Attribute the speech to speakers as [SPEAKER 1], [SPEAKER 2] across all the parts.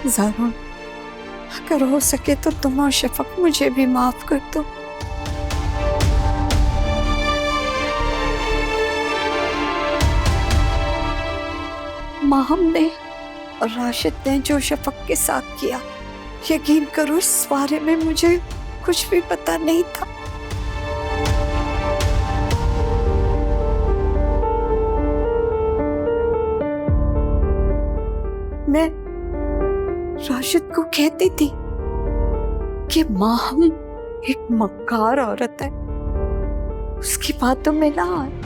[SPEAKER 1] ज़रूर, अगर हो सके तो तुम और शफक मुझे भी माफ कर दो। माहम ने और राशिद ने जो शफक के साथ किया, यकीन करो इस बारे में मुझे कुछ भी पता नहीं था। मैं राशिद को कहती थी कि माहम एक मक्कार औरत है, उसकी बातों में ना आए।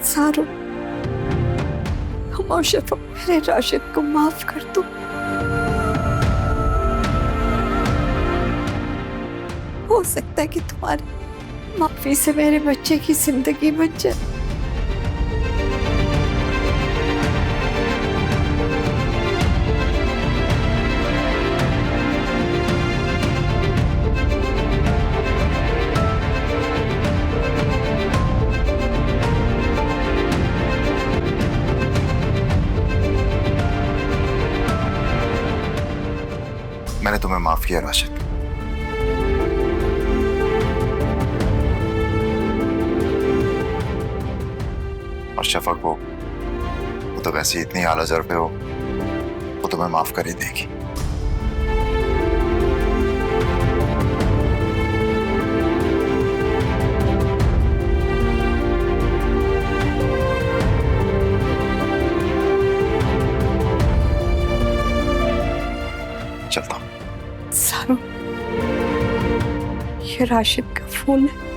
[SPEAKER 1] सारू, तुम और शफक मेरे राशिद को माफ कर दो। हो सकता है कि तुम्हारी माफी से मेरे बच्चे की जिंदगी बच जाए।
[SPEAKER 2] मैंने तुम्हें माफ किया राशिद। और शफक वो तो वैसे ही इतनी आला जर पे हो, वो तुम्हें माफ कर ही देगी। चलता हूं।
[SPEAKER 1] सारू, ये राशिद का फोन है।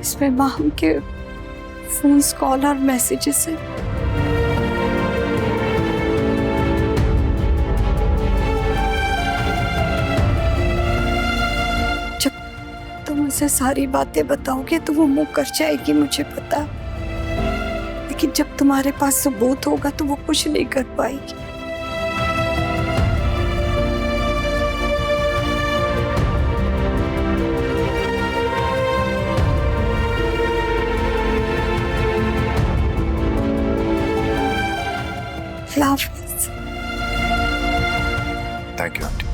[SPEAKER 1] इसमें माहम के फोन कॉल और मैसेजेस हैं। जब तुम उसे सारी बातें बताओगे तो वो मुंह कर जाएगी, मुझे पता। लेकिन जब तुम्हारे पास सबूत होगा तो वो कुछ नहीं कर पाएगी।
[SPEAKER 2] Thank you aunty.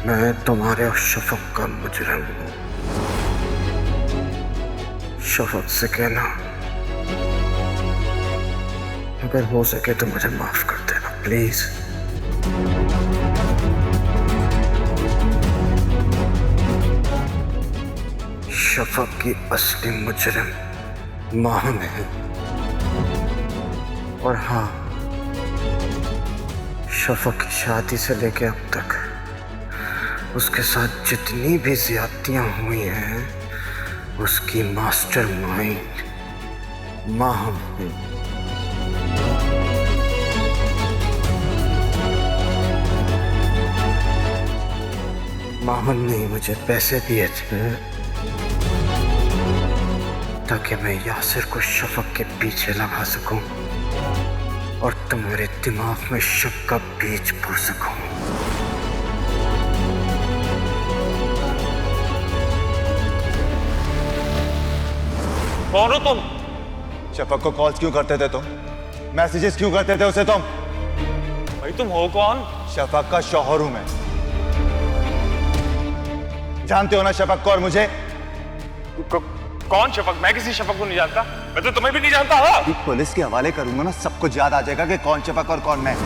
[SPEAKER 3] मैं तुम्हारे और शफक का मुजरिम हूँ। शफक से कहना अगर हो सके तो मुझे माफ कर देना प्लीज। शफक की असली मुजरिम माहम है। और हाँ, शफक की शादी से लेके अब तक उसके साथ जितनी भी ज्यादतियां हुई हैं उसकी मास्टरमाइंड माहम है। माहम ने मुझे पैसे दिए थे ताकि मैं यासिर को शफक के पीछे लगा सकूं और तुम्हारे दिमाग में शक का बीज बो सकूं।
[SPEAKER 4] कौन हो तुम?
[SPEAKER 5] शफक को कॉल्स क्यों करते थे तुम? मैसेजेस क्यों करते थे उसे तुम?
[SPEAKER 4] भाई तुम हो कौन?
[SPEAKER 5] शफक का शौहर हूं मैं। जानते हो ना शफक को और मुझे?
[SPEAKER 4] कौन शफक? मैं किसी शफक को नहीं जानता। मैं तो तुम्हें भी नहीं जानता। हाँ?
[SPEAKER 5] पुलिस के हवाले करूंगा ना, सब कुछ याद आ जाएगा कि कौन शफक और कौन मैं।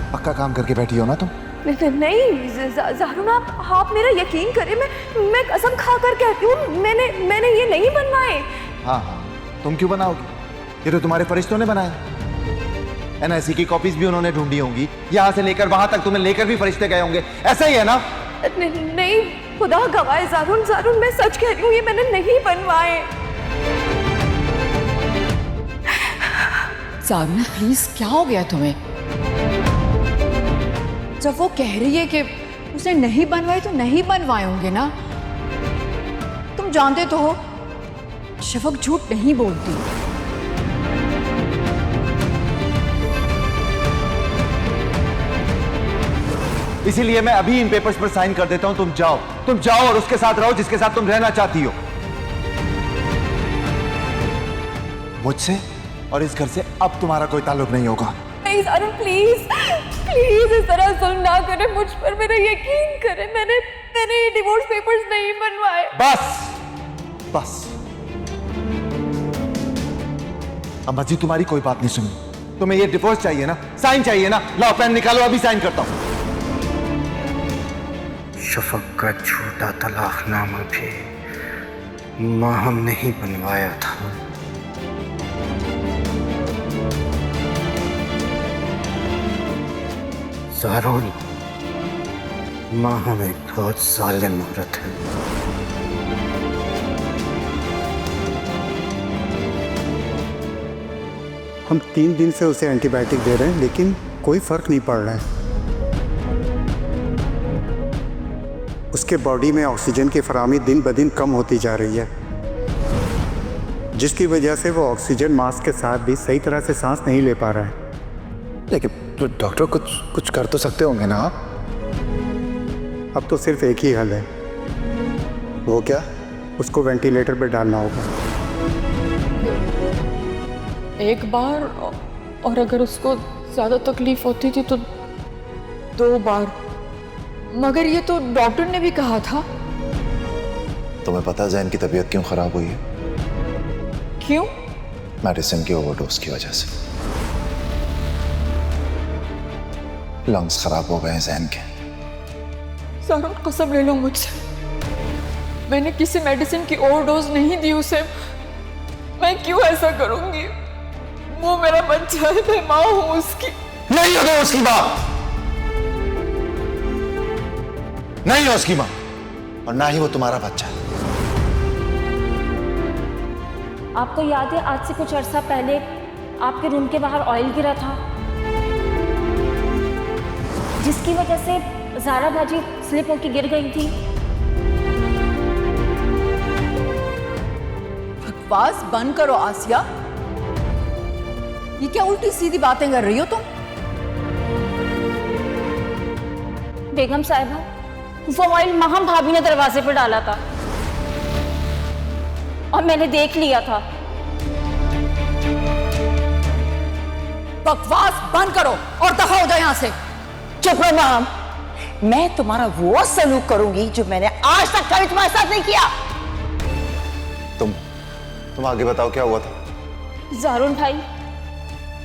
[SPEAKER 2] पक्का काम करके बैठी हो ना तुम?
[SPEAKER 1] नहीं ज़ारून, आप मेरा यकीन करें, मैं कसम खा कर कहती हूँ, मैंने ये नहीं बनवाए।
[SPEAKER 2] हाँ हाँ, तुम क्यों बनाओगी? ये तो तुम्हारे फरिश्तों ने बनाए। एनआईसी की कॉपीज भी उन्होंने ढूंढी होंगी, यहाँ से लेकर वहां तक तुम्हें लेकर भी फरिश्ते गए होंगे, ऐसा ही है ना?
[SPEAKER 1] नहीं, खुदा गवाह ज़ारून, मैं सच कह रही हूँ, ये मैंने नहीं बनवाए।
[SPEAKER 6] ज़ारून प्लीज, क्या हो गया तुम्हें? जब वो कह रही है कि उसने नहीं बनवाए तो नहीं बनवाए होंगे ना। तुम जानते तो हो शफक झूठ नहीं बोलती।
[SPEAKER 5] इसीलिए मैं अभी इन पेपर्स पर साइन कर देता हूं। तुम जाओ और उसके साथ रहो जिसके साथ तुम रहना चाहती हो। मुझसे और इस घर से अब तुम्हारा कोई ताल्लुक नहीं होगा।
[SPEAKER 1] नहीं ज़ारून, प्लीज इस तरह जुल्म ना करें मुझ पर, मेरा यकीन करें, मैंने ये डिवोर्स पेपर्स नहीं बनवाए।
[SPEAKER 5] बस अम्मा जी, तुम्हारी कोई बात नहीं सुनी। तुम्हें ये डिवोर्स चाहिए ना, साइन चाहिए ना, लाओ पेन निकालो, अभी साइन करता हूं।
[SPEAKER 3] शफक का झूठा तलाकनामा भी माहम ने ही बनवाया था। ज़ारून, माहम एक बहुत जालिम औरत है।
[SPEAKER 7] हम 3 दिन से उसे एंटीबायोटिक दे रहे हैं लेकिन कोई फर्क नहीं पड़ रहा है। उसके बॉडी में ऑक्सीजन की फराहमी दिन ब दिन कम होती जा रही है, जिसकी वजह से वो ऑक्सीजन मास्क के साथ भी सही तरह से सांस नहीं ले पा रहा है।
[SPEAKER 8] लेकिन तो डॉक्टर कुछ कर तो सकते होंगे ना आप?
[SPEAKER 7] अब तो सिर्फ एक ही हल है।
[SPEAKER 8] वो क्या?
[SPEAKER 7] उसको वेंटिलेटर पे डालना होगा।
[SPEAKER 6] एक बार, और अगर उसको ज्यादा तकलीफ होती थी तो 2 बार। मगर ये तो डॉक्टर ने भी कहा था।
[SPEAKER 2] तुम्हें पता है जैन की तबीयत क्यों खराब हुई है?
[SPEAKER 6] क्यों?
[SPEAKER 2] मेडिसिन की ओवरडोज की वजह से। लंग्स खराब हो गए हैं जैन के।
[SPEAKER 6] ज़ारून कसम ले लो मुझसे, मैंने किसी मेडिसिन की ओवरडोज नहीं दी उसे। मैं क्यों ऐसा करूंगी? वो मेरा बच्चा है, मैं माँ हूँ उसकी।
[SPEAKER 5] नहीं हो गई उसकी माँ, नहीं हो उसकी माँ, और ना ही वो तुम्हारा बच्चा है।
[SPEAKER 9] आपको याद है आज से कुछ अर्सा पहले आपके रूम के बाहर ऑयल गिरा था, जिसकी वजह से ज़ारा बाजी स्लिप होकर गिर गई थी।
[SPEAKER 6] बकवास बंद करो आसिया, ये क्या उल्टी सीधी बातें कर रही हो तुम?
[SPEAKER 9] बेगम साहिबा, वो ऑयल महम भाभी ने दरवाजे पर डाला था और मैंने देख लिया था।
[SPEAKER 6] बकवास बंद करो और दफा हो जाओ यहाँ से।
[SPEAKER 9] चुप रहो महम,
[SPEAKER 10] मैं तुम्हारा वो सलूक करूंगी जो मैंने आज तक कभी तुम्हारे साथ नहीं किया।
[SPEAKER 2] तुम आगे बताओ क्या हुआ था।
[SPEAKER 9] जारून भाई,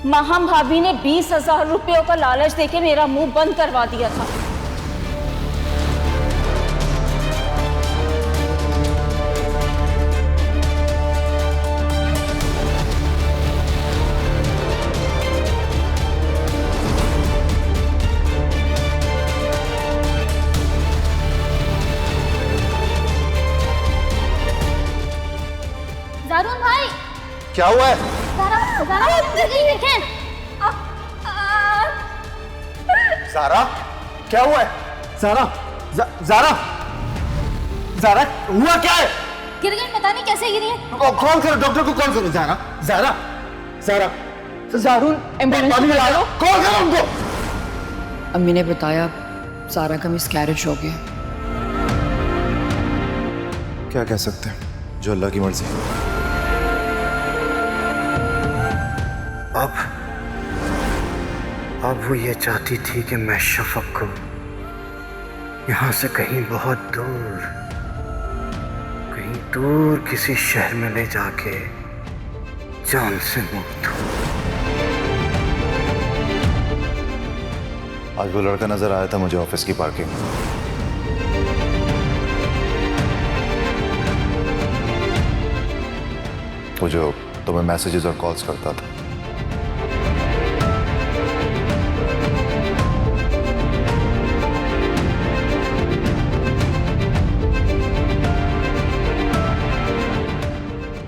[SPEAKER 9] माहम भाभी ने 20,000 रुपयों का लालच देके मेरा मुंह बंद करवा दिया था।
[SPEAKER 11] जारून भाई,
[SPEAKER 2] क्या हुआ है?
[SPEAKER 5] ज़ारा, क्या हुआ है? ज़ारा, ज़ारा, ज़ारा, हुआ क्या है?
[SPEAKER 11] गिर गई, पता नहीं कैसे गिरी है।
[SPEAKER 5] कॉल करो डॉक्टर को, कॉल करो। ज़ारा, ज़ारा, ज़ारा,
[SPEAKER 6] जारून, एम्बुलेंस बुला लो।
[SPEAKER 5] कॉल करो उनको।
[SPEAKER 6] अम्मी ने बताया सारा का मिसकैरेज हो गया।
[SPEAKER 2] क्या कह सकते हैं, जो अल्लाह की मर्जी।
[SPEAKER 3] अब वो ये चाहती थी कि मैं शफक को यहाँ से कहीं बहुत दूर किसी शहर में ले जाके जान से मार दूं।
[SPEAKER 2] आज वो लड़का नजर आया था मुझे ऑफिस की पार्किंग में। वो जो तुम्हें मैसेजेस और कॉल्स करता था।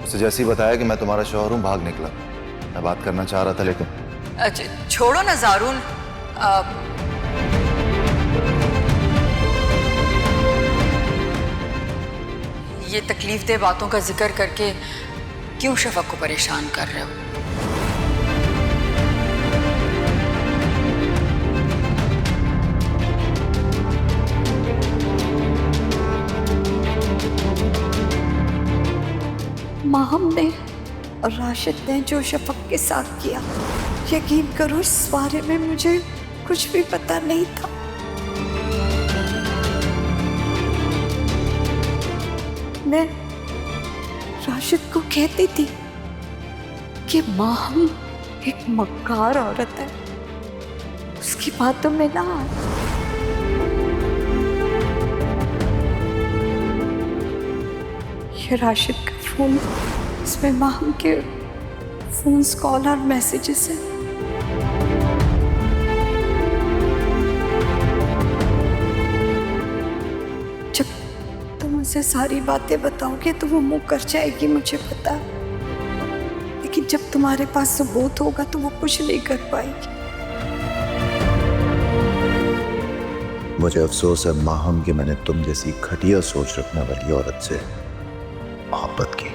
[SPEAKER 2] उसे जैसे ही बताया कि मैं तुम्हारा शौहर हूं, भाग निकला। मैं बात करना चाह रहा था लेकिन
[SPEAKER 6] अच्छा छोड़ो ना जारून, ये तकलीफ दे बातों का जिक्र करके क्यों शफक को परेशान कर रहे हो?
[SPEAKER 1] माहम ने और राशिद ने जो शफक के साथ किया, यकीन करो इस बारे में मुझे कुछ भी पता नहीं था। मैं राशिद को कहती थी कि माहम एक मक्कार औरत है, उसकी बातों में ना आए। ये राशिद का फोन, इसमें माहम के फोन्स, कॉल और मैसेजेस हैं। जब तुम उसे सारी बातें बताओगे तो वो मुंह कर जाएगी, मुझे पता है। लेकिन जब तुम्हारे पास सबूत होगा तो वो कुछ नहीं कर पाएगी।
[SPEAKER 2] मुझे अफसोस है माहम कि मैंने तुम जैसी घटिया सोच रखने वाली औरत से मोहब्बत की।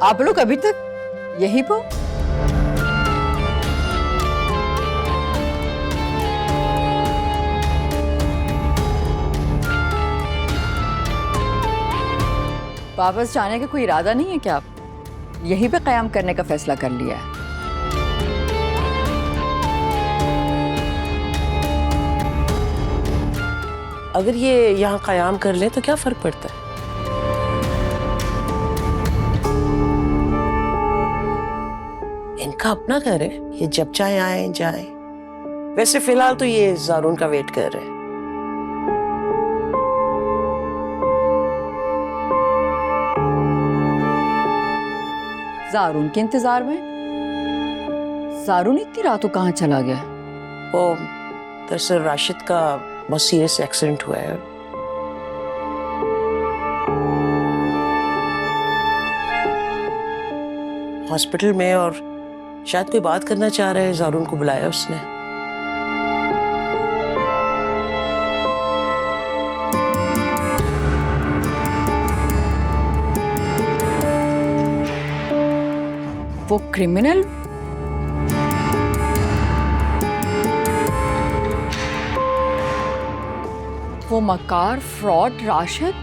[SPEAKER 6] आप लोग अभी तक यहीं पर? वापस जाने का कोई इरादा नहीं है क्या? आप यहीं पे कयाम करने का फैसला कर लिया है?
[SPEAKER 10] अगर ये यहाँ कयाम कर ले तो क्या फर्क पड़ता है? इनका अपना घर है, ये जब चाहे आए जाए। वैसे फिलहाल तो ये जारून का वेट कर रहे हैं।
[SPEAKER 6] जारून के इंतजार में? जारून इतनी रातों कहाँ चला गया?
[SPEAKER 10] वो दरअसल राशिद का बहुत सीरियस एक्सीडेंट हुआ है। हॉस्पिटल में और शायद कोई बात करना चाह रहा है। ज़ारून को बुलाया उसने।
[SPEAKER 6] वो क्रिमिनल? वो मकार, फ्रॉड राशिद?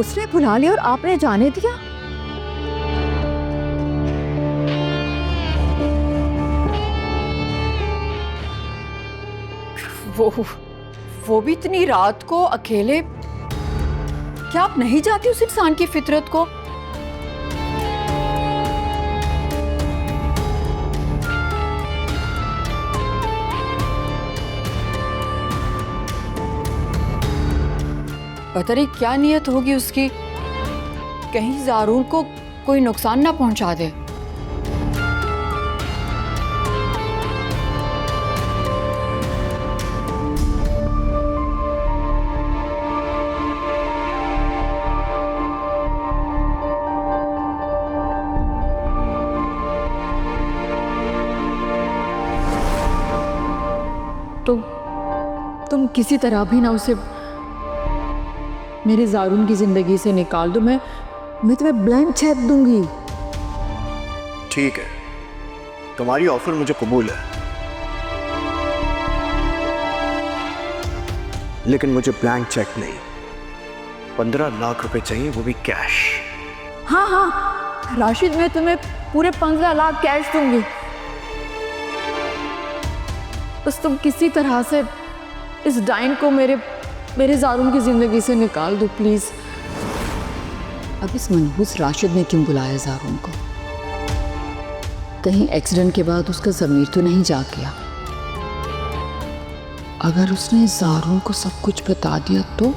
[SPEAKER 1] उसने बुला लिया और आपने जाने दिया?
[SPEAKER 6] वो भी इतनी रात को अकेले? क्या आप नहीं जानती उस इंसान की फितरत को? पता नहीं क्या नियत होगी उसकी, कहीं ज़ारून को कोई नुकसान ना पहुंचा दे। तुम किसी तरह भी ना उसे मेरे ज़ारून की जिंदगी से निकाल दो। मैं तुम्हें ब्लैंक चेक दूंगी।
[SPEAKER 3] ठीक है, तुम्हारी ऑफर मुझे कबूल है, लेकिन मुझे ब्लैंक चेक नहीं, 15 लाख रुपए चाहिए, वो भी कैश।
[SPEAKER 6] हाँ, राशिद, मैं तुम्हें पूरे 15 लाख कैश दूंगी। बस तुम किसी तरह से इस डाइन को मेरे ज़ारून की जिंदगी से निकाल दो प्लीज। अब इस मनहूस राशिद ने क्यों बुलाया ज़ारून को? कहीं एक्सीडेंट के बाद उसका ज़मीर तो नहीं जाग गया? अगर उसने ज़ारून को सब कुछ बता दिया तो?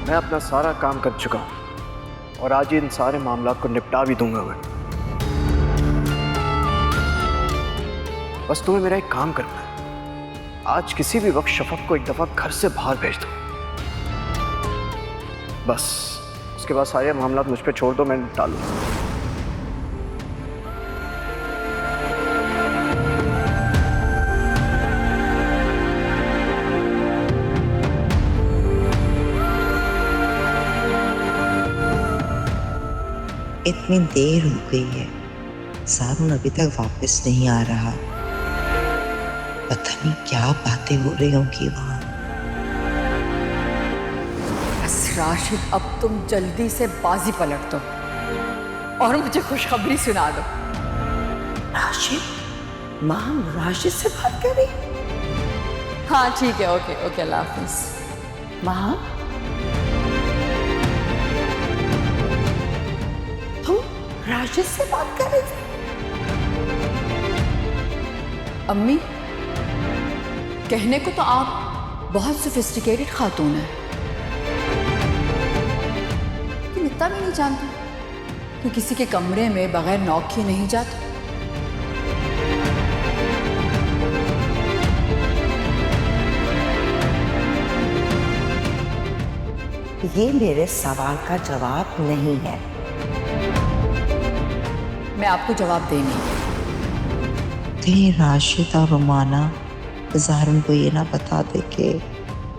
[SPEAKER 3] मैं अपना सारा काम कर चुका हूं और आज इन सारे मामला को निपटा भी दूंगा मैं। बस तुम्हें मेरा एक काम करना है, आज किसी भी वक्त शफक को एक दफा घर से बाहर भेज दो, बस उसके बाद सारे मामला मुझ पे छोड़ दो, मैं निपटा लूंगा।
[SPEAKER 12] इतनी देर हो गई है, ज़ारून अभी तक वापस नहीं आ रहा। पता नहीं क्या बातें हो रही होंगी वहां।
[SPEAKER 6] बस राशिद, अब तुम जल्दी से बाजी पलट दो और मुझे खुशखबरी सुना दो।
[SPEAKER 10] राशिद? माँ, हम राशिद से बात कर रही?
[SPEAKER 6] हाँ ठीक है, ओके, अल्लाह हाफिज।
[SPEAKER 10] माँ, तुम राशिद से बात कर रही थी?
[SPEAKER 6] अम्मी, कहने को तो आप बहुत सोफिस्टिकेटेड खातून हैं, लेकिन इतना भी नहीं जानती कि किसी के कमरे में बगैर नॉक किए नहीं जाते।
[SPEAKER 12] ये मेरे सवाल का जवाब नहीं है।
[SPEAKER 6] मैं आपको जवाब देनी।
[SPEAKER 12] कहीं राशिद और रुमाना ज़ारून को ये ना बता दे कि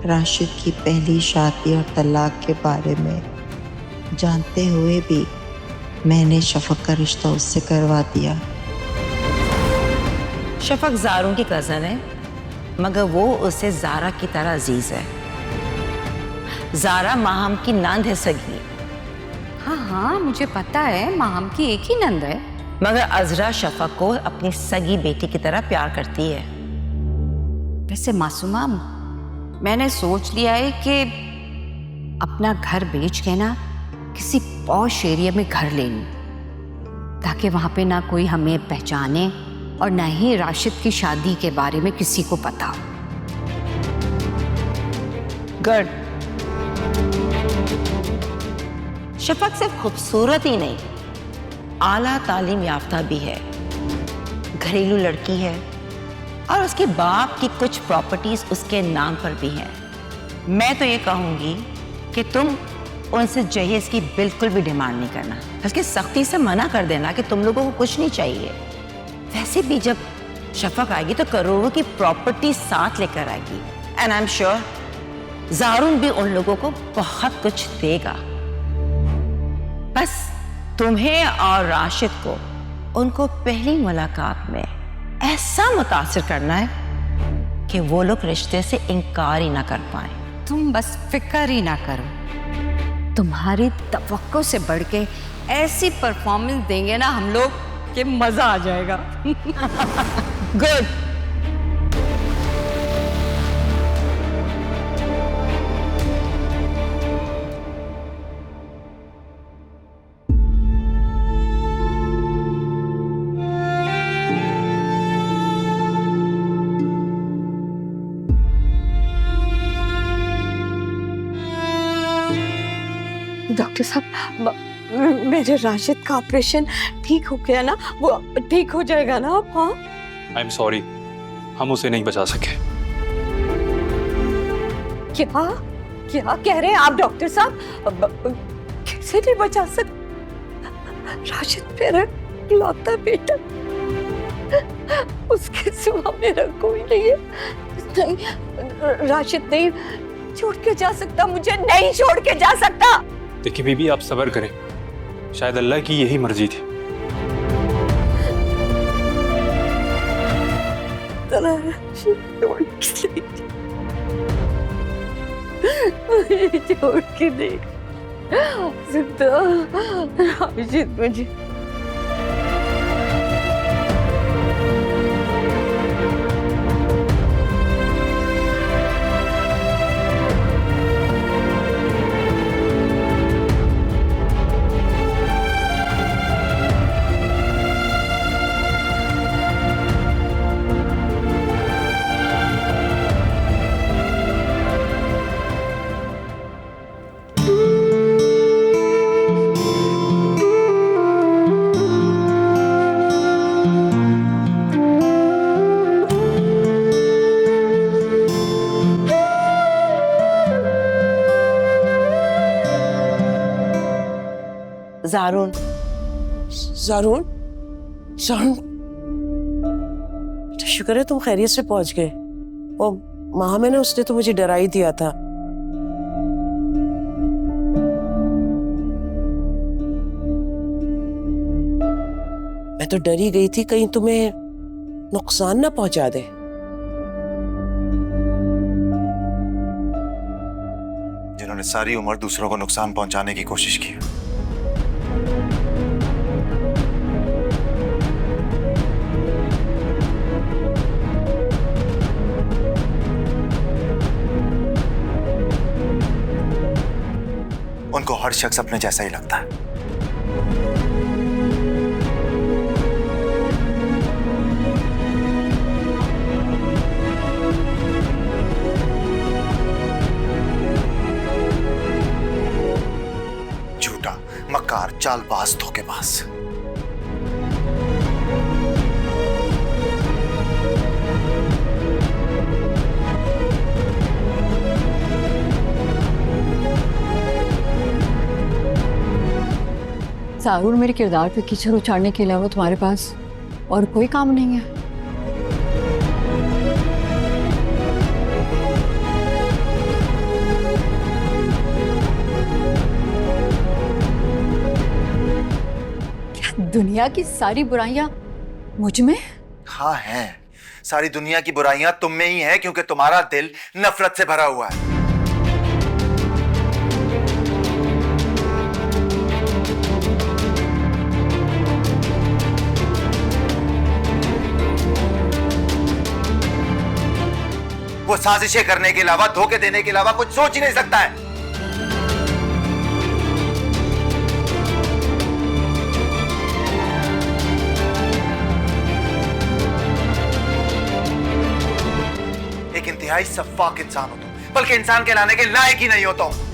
[SPEAKER 12] राशिद की पहली शादी और तलाक के बारे में जानते हुए भी मैंने शफक का रिश्ता उससे करवा दिया।
[SPEAKER 13] शफक ज़ारून की कज़न है, मगर वो उसे ज़ारा की तरह अजीज है। ज़ारा माहम की नंद है सगी।
[SPEAKER 14] हाँ, मुझे पता है, माहम की एक ही नंद है।
[SPEAKER 13] मगर अजरा शफक को अपनी सगी बेटी की तरह प्यार करती है।
[SPEAKER 14] वैसे मासूमा, मैंने सोच लिया है कि अपना घर बेच के ना किसी पॉश एरिया में घर ले लूं, ताकि वहां पे ना कोई हमें पहचाने और ना ही राशिद की शादी के बारे में किसी को पता हो।
[SPEAKER 13] गुड। शफक सिर्फ खूबसूरत ही नहीं, आला तालीम याफ्ता भी है, घरेलू लड़की है, और उसके बाप की कुछ प्रॉपर्टीज उसके नाम पर भी हैं। मैं तो ये कहूंगी कि तुम उनसे जहेज की बिल्कुल भी डिमांड नहीं करना, बल्कि सख्ती से मना कर देना कि तुम लोगों को कुछ नहीं चाहिए। वैसे भी जब शफक आएगी तो करोड़ों की प्रॉपर्टी साथ लेकर आएगी, एंड आई एम श्योर ज़ारून भी उन लोगों को बहुत कुछ देगा। बस तुम्हें और राशिद को उनको पहली मुलाकात में ऐसा मुतासिर करना है कि वो लोग रिश्ते से इनकार ही ना कर पाए।
[SPEAKER 14] तुम बस फिक्र ही ना करो, तुम्हारी तवक्को से बढ़ के ऐसी परफॉर्मेंस देंगे ना हम लोग कि मजा आ जाएगा।
[SPEAKER 13] गुड।
[SPEAKER 1] डॉक्टर साहब, मेरे राशिद का ऑपरेशन ठीक हो गया ना? वो ठीक हो जाएगा ना अब? हाँ,
[SPEAKER 4] आई एम सॉरी, हम उसे नहीं बचा सके।
[SPEAKER 1] क्या क्या कह रहे हैं आप डॉक्टर साहब? कैसे नहीं बचा सकते? राशिद मेरा इकलौता बेटा, उसके सिवा मेरा कोई नहीं है। नहीं, राशिद नहीं छोड़ के जा सकता, मुझे नहीं छोड़ के जा सकता।
[SPEAKER 4] देखिए बीबी, आप सब्र करें, शायद अल्लाह की यही मर्जी थी।
[SPEAKER 1] छोड़ के नहीं सकता राशिद मुझे।
[SPEAKER 10] ज़ारून, ज़ारून, ज़ारून, तो शुक्र है तुम खैरियत से पहुंच गए। वो माँ में ना, उसने तो मुझे डरा ही दिया था। मैं तो डरी गई थी कहीं तुम्हें नुकसान ना पहुंचा दे।
[SPEAKER 2] जिन्होंने सारी उम्र दूसरों को नुकसान पहुंचाने की कोशिश की, उनको हर शख्स अपने जैसा ही लगता है। झूठा, मक्कार, चालबाज, धोखेबाज।
[SPEAKER 6] ज़ारून, मेरे किरदार पे कीचड़ उछाड़ने के अलावा तुम्हारे पास और कोई काम नहीं है? क्या दुनिया की सारी बुराइयां मुझ में?
[SPEAKER 2] हाँ हैं, सारी दुनिया की बुराइयां तुम में ही हैं, क्योंकि तुम्हारा दिल नफरत से भरा हुआ है। वो साजिशें करने के अलावा, धोखे देने के अलावा कुछ सोच ही नहीं सकता है। एक इंतहाई सफाक इंसान हो तुम, बल्कि इंसान कहलाने के लायक ही नहीं हो तुम।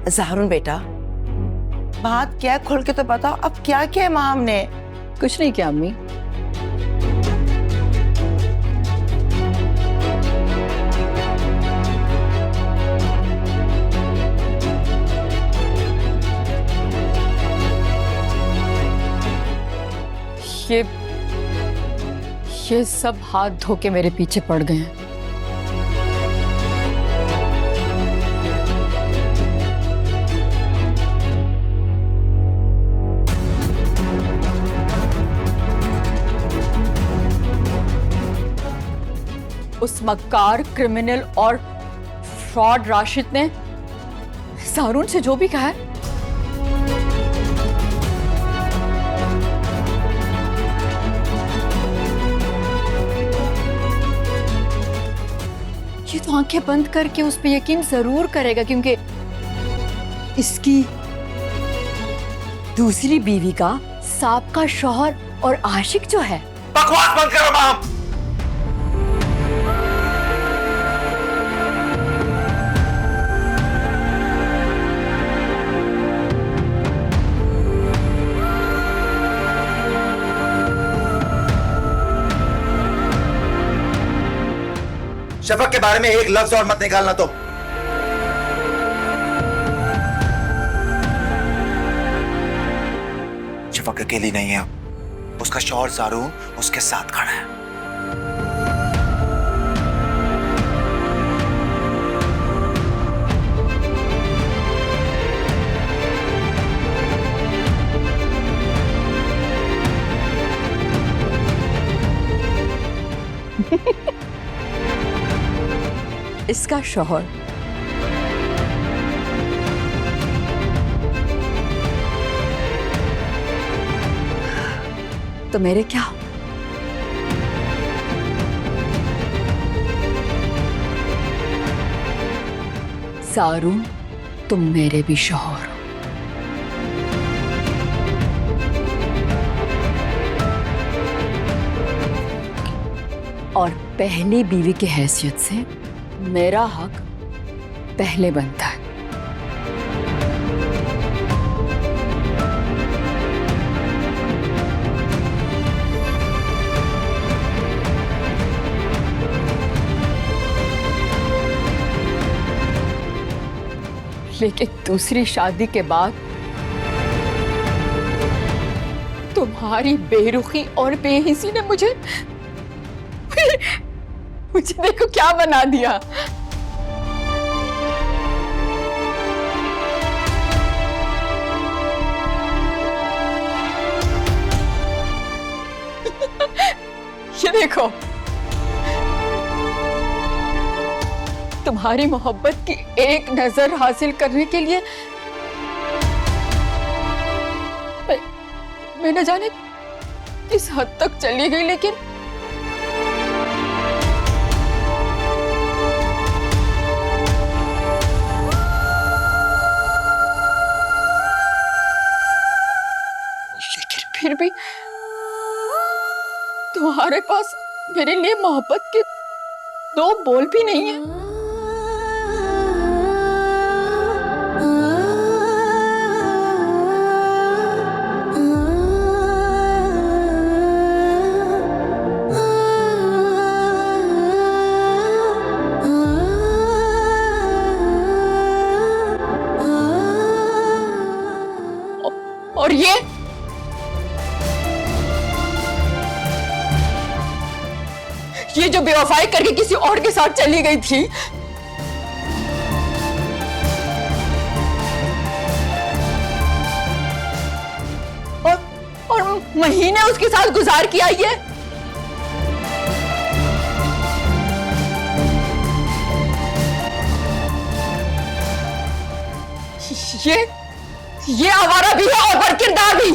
[SPEAKER 10] ज़ारून बेटा, बात क्या है खोल के तो बताओ, अब क्या किया है माँ हमने?
[SPEAKER 6] कुछ नहीं किया अम्मी। ये सब हाथ धो के मेरे पीछे पड़ गए हैं। उस मक्कार, क्रिमिनल और फ्रॉड राशिद ने ज़ारून से जो भी कहा है, ये तो आंखें बंद करके उस पर यकीन जरूर करेगा, क्योंकि इसकी दूसरी बीवी का साबका शौहर और आशिक जो है।
[SPEAKER 2] बकवास बंद करो माम। शफक के बारे में एक लफ्ज और मत निकालना तुम। शफक अकेली नहीं है, उसका शौहर ज़ारून उसके साथ खड़ा है।
[SPEAKER 6] इसका शौहर तो मेरे क्या? ज़ारून, तुम मेरे भी शौहर हो। और पहली बीवी की हैसियत से मेरा हक पहले बनता है। लेकिन दूसरी शादी के बाद तुम्हारी बेरुखी और बेहिसी ने मुझे देखो क्या बना दिया। ये देखो, तुम्हारी मोहब्बत की एक नजर हासिल करने के लिए मैं न जाने किस हद तक चली गई, लेकिन फिर भी तुम्हारे पास मेरे लिए मोहब्बत के दो बोल भी नहीं है। और ये जो बेवफाई करके किसी और के साथ चली गई थी, और महीने उसके साथ गुजार किया, ये आवारा भी है और बदकिरदार भी।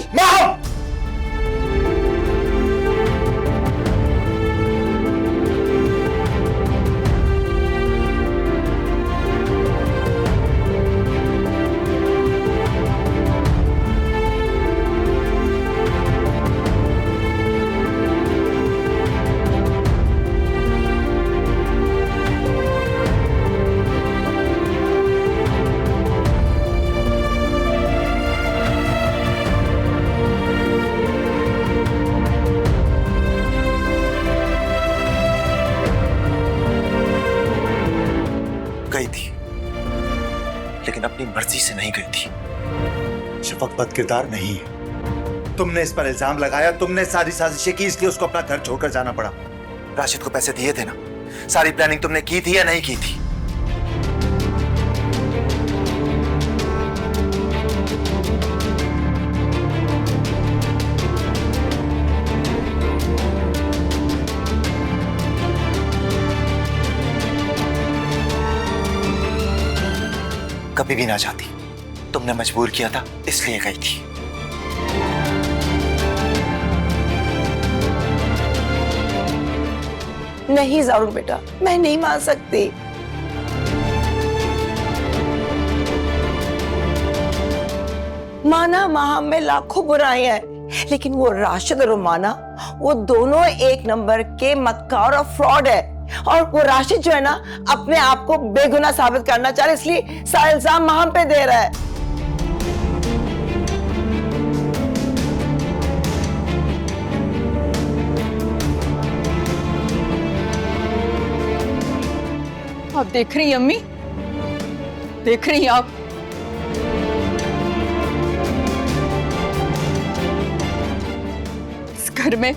[SPEAKER 2] अपनी मर्जी से नहीं गई थी। शफक बद किरदार नहीं है। तुमने इस पर इल्जाम लगाया, तुमने सारी साजिशें की, इसलिए उसको अपना घर छोड़कर जाना पड़ा। राशिद को पैसे दिए थे ना? सारी प्लानिंग तुमने की थी या नहीं की थी? कभी भी ना जाती, तुमने मजबूर किया था इसलिए गई थी।
[SPEAKER 10] नहीं ज़ारून बेटा, मैं नहीं मान सकती। माना माहम में लाखों बुराइयां हैं, लेकिन वो राशिद और रुमाना, वो दोनों एक नंबर के मक्कार और फ्रॉड है। और वो राशिद जो है ना, अपने आप को बेगुनाह साबित करना चाह रहा है, इसलिए सारा इल्जाम माहम पे दे रहा है।
[SPEAKER 6] आप देख रही हैं अम्मी, देख रही हैं आप? इस घर में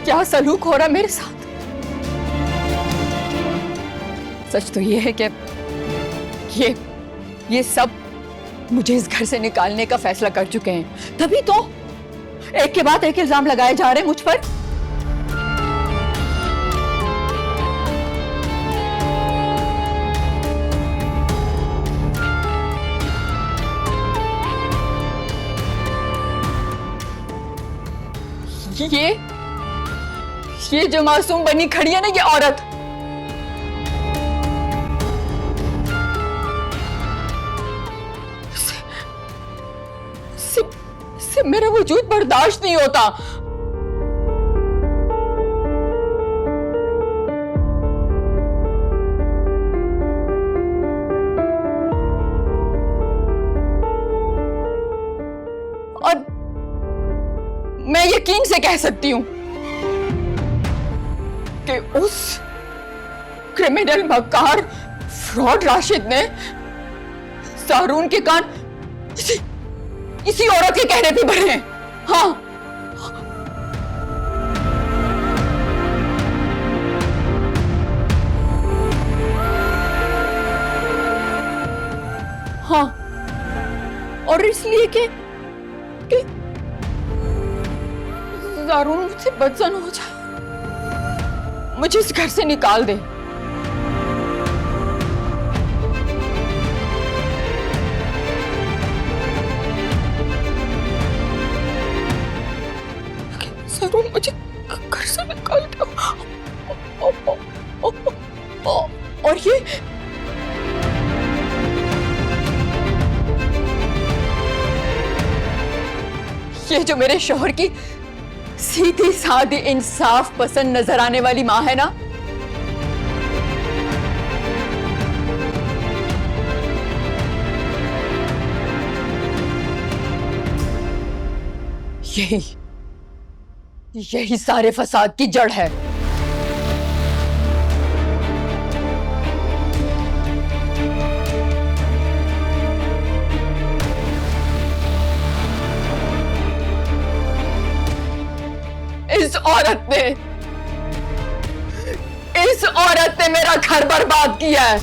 [SPEAKER 6] क्या सलूक हो रहा मेरे साथ। सच तो ये है कि ये सब मुझे इस घर से निकालने का फैसला कर चुके हैं, तभी तो एक के बाद एक इल्जाम लगाए जा रहे हैं मुझ पर। ये जो मासूम बनी खड़ी है ना, ये औरत, इससे मेरा वजूद बर्दाश्त नहीं होता। और मैं यकीन से कह सकती हूं कि उस क्रिमिनल मक्कार फ्रॉड राशिद ने ज़ारून के कान इसी औरत के कहने पे भरे हैं। हाँ, हाँ, और इसलिए कि ज़ारून मुझसे बदजन हो जाए, मुझे इस घर से निकाल दे। ज़ारून मुझे घर से निकाल दो। और ये जो मेरे शौहर की सीधी सादी इंसाफ पसंद नजर आने वाली माँ है ना, यही सारे फसाद की जड़ है। इस औरत ने मेरा घर बर्बाद किया है।